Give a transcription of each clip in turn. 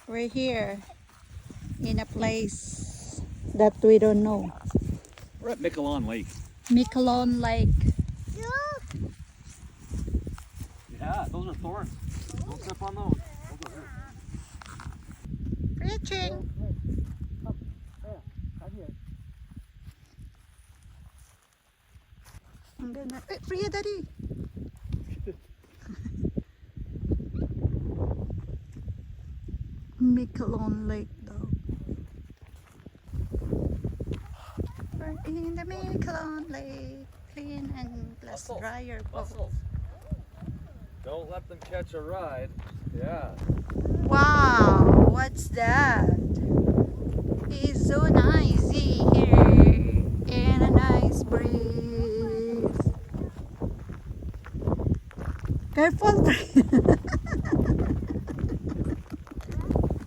We're here in a place that we don't know. We're at Miquelon Lake. Miquelon Lake. Yeah, those are thorns. Don't step on those. Those will hurt. Preaching. Ang ganda. Eh, Priya, daddy. Miquelon Lake daw. We're in the Miquelon Lake. Clean and plus Mussels. drier boat. Mussels. Don't let them catch a ride. Yeah. Wow, what's that? It's so nice here and a nice breeze. Careful.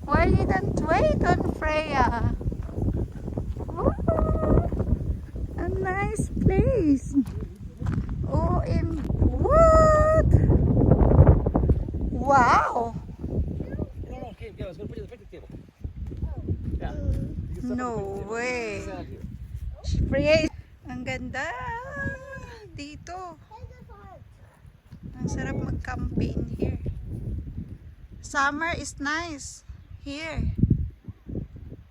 Why you don't wait on Freya? Ooh, a nice place. Oh, what? Wow. No, okay, I was going to put you at the picnic table. Yeah. No way. Freya, ang ganda dito. Ang sarap mag-camping here. Summer is nice here.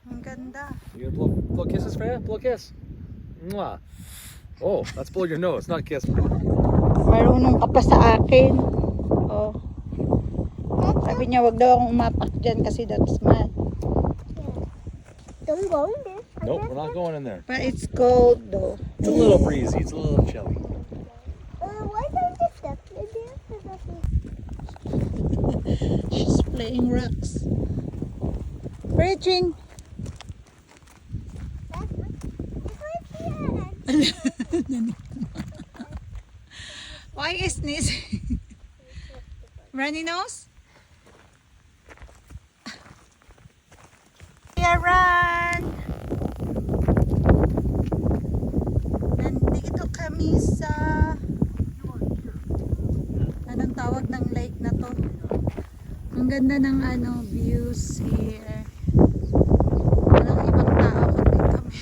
Ang ganda. You gonna blow kisses, Freya? Blow a kiss. Mwah. Oh, that's blow your nose, not kiss. Marunong ka pa sa akin. Oh. Sabi niya wag daw akong umapak dyan kasi that's mad. Don't go in there. Nope, we're not going in there. But it's cold though. It's a little breezy. It's a little chilly. Why don't you step in there? She's playing rocks. Preaching. Why is this? Runny nose? Yeah, run! Nandito kami sa anong tawag ng lake na to? Ang ganda ng views here. Walang ibang tao kundi kami lang.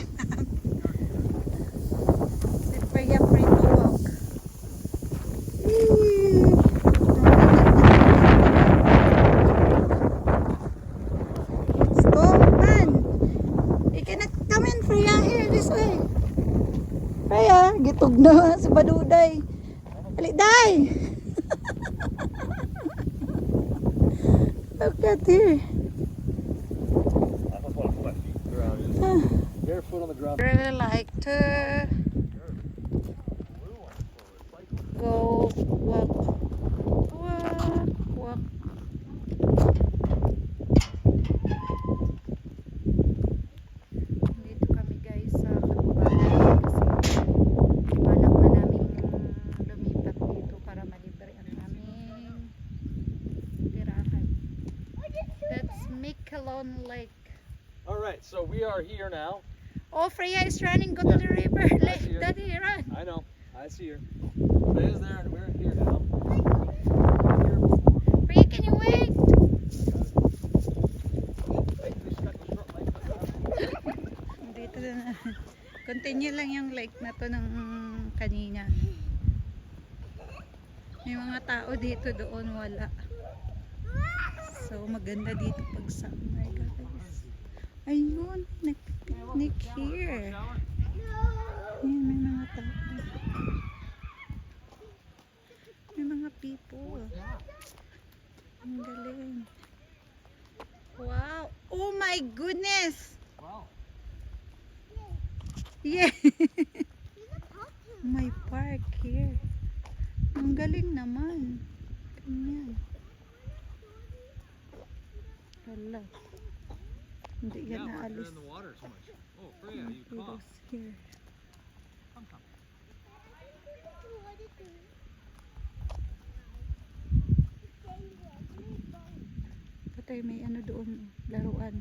Si Freya free to walk. Let's go, man. You cannot come in, Freya, here, this way. Freya, gitog na si Baduday. Aliday! Look at here. I just want to put my feet around you. Barefoot on the ground. Really like to go walk. Dito kami guys sa Kapubaya kasi balak na namin lumipat dito para malibre ang aming tirahan. That's Miquelon Lake. All right, so we are here now. Oh, Freya is running. Go to the river. Let see her. Daddy run. I know. I see her. Freya's there, and we're here now. Freya, can you wait? Dito na. Continue lang yung lake na to ng kanina. May mga tao dito, doon wala. So maganda dito pag summer guys. Ayun, nag-picnic here. Ayan, may mga tao. May mga people. Ang galing. Wow! Oh my goodness! Wow. Yeah! May park here. Ang galing naman. Ganyan. Hala. Hindi yan Yeah, we're naalis. in the water so much. Oh, Freya, you It cough. was here. Come, come. Patay, may ano doon, laruan.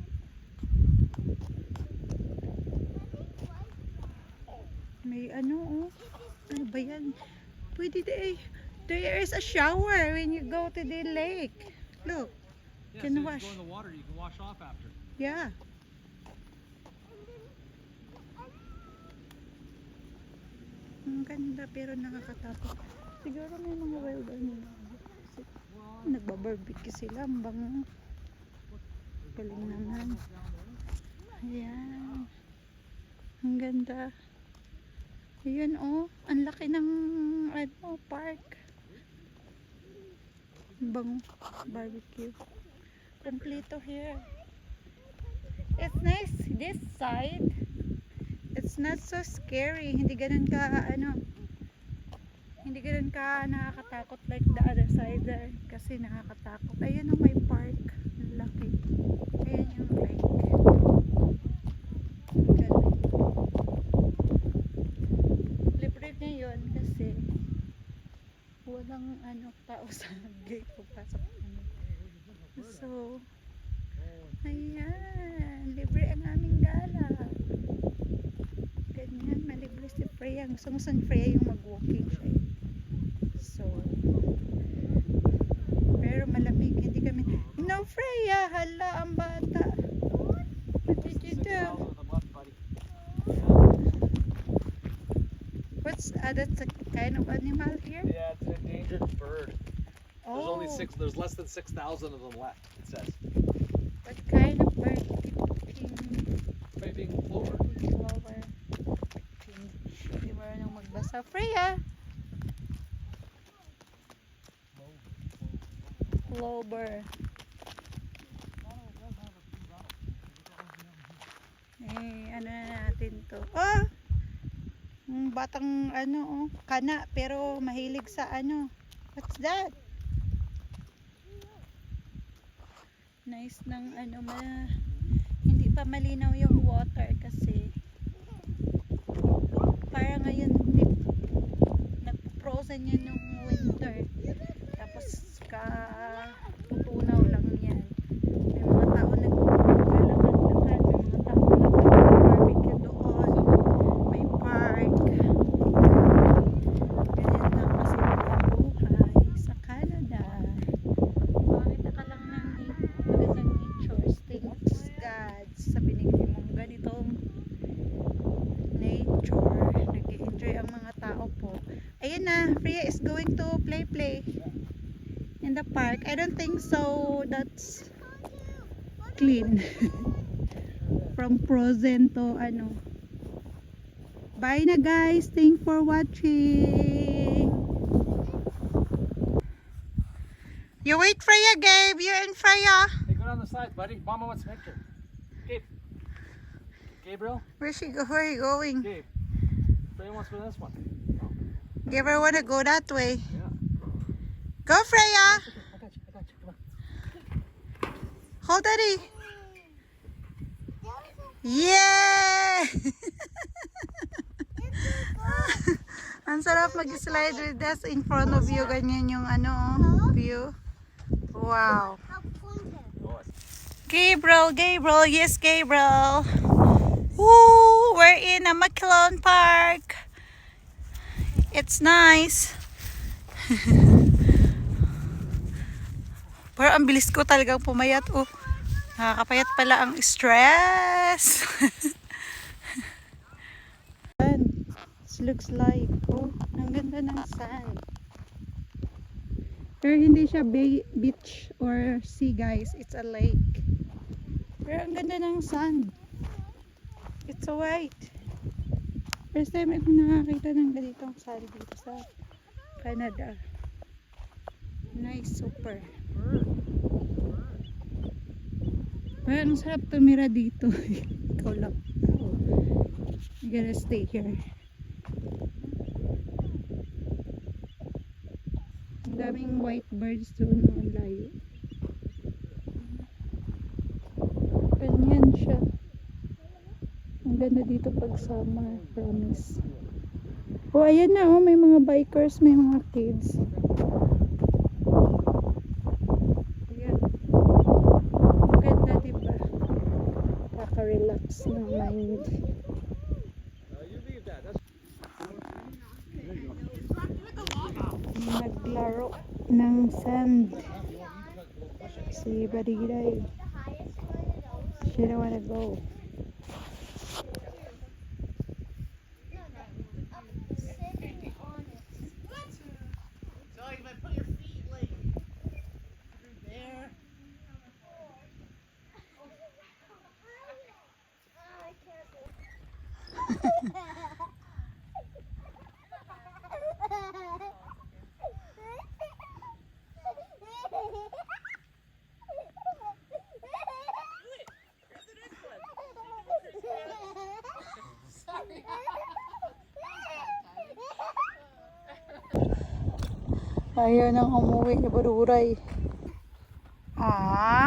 May ano, oh. Ano ba yan? Pwede there is a shower when you go to the lake. Look. Yeah, Can so wash. you go in the water, you can wash off after. Yeah. Ang ganda pero nakakatakot. Siguro may mga wild animal. Kasi nagbabarbecue sila. Ang bango. Galing naman. Ayan. Ang ganda. Ayan oh. Ang laki ng park. Ang bango. Barbecue. Kompleto here. It's nice this side. It's not so scary. Hindi ganun ka hindi ganun ka nakakatakot like the other side there. Kasi nakakatakot. Ayan ang may park. Ang laki. Ayan yung lake. Galing. Libre niya yun kasi walang tao sa gate pagpasok. So, ayan. Libre ang aming gala. Ganyan, malibre si Freya. Gusto mo saan Freya yung mag-walking siya. So, pero malamig. Hindi kami, no Freya, hala ang bata. What did you do? 6,000 of them left, buddy. That's a kind of animal here? Yeah, it's an endangered bird. Oh, There's less than 6,000 of them left, it says. what kind of bird? Piping plover. Clover. Hindi marunong magbasa. Freya! Clover. Ano na natin to? Oh! Yung batang kana pero mahilig sa What's that? Nice ng hindi pa malinaw yung water kasi parang ngayon nag-frozen yan nung winter. Tapos tutunaw lang yan. May mga tao naglalakad-lakad, may mga tao nag-barbecue doon, may park. Ganyan lang kasi buhay sa Canada. Makakita ka lang ng magandang nature. Thanks God sa binigay mong ganitong nature. Nag-enjoy ang mga tao po. Ayun na, Freya is going to play in the park. I don't think so that's clean. From frozen to Bye na guys. Thanks for watching. You wait Freya, Gabe. You and Freya. Hey, go down the side, buddy. Mama wants a picture. Gabe. Gabriel? Where are you going? Gabe. Freya wants to go this one. Gabriel wanna go that way. Yeah. Go Freya. I got you. Come on. Hold daddy. Yeah! Ang sarap mag-slide with this in front of you. Ganyan yung view. Wow. Gabriel, yes Gabriel. Woo! We're in a McClellan Park. It's nice. Pero ang bilis ko talagang pumayat. Oh, nakakapayat pala ang stress. This looks like, ang ganda ng sand. Pero hindi siya beach or sea guys, it's a lake. Pero ang ganda ng sand. It's so white. First time ako nakakita ng ganitong sand dito sa Canada. Nice, super. Pero ang sarap tumira dito. Ikaw lang. I'm gonna stay here. Ang daming white birds doon ang layo. Ganyan siya. Ang ganda dito pag summer, promise. Oh, ayan na, may mga bikers, may mga kids. Ayan. Ang ganda, diba? Kaka-relax ng mind. Naglaro ng sand. si Bariday. She don't wanna go. So if I put your feet like through there. Ayaw nang umuwi ni Baduray. Ah.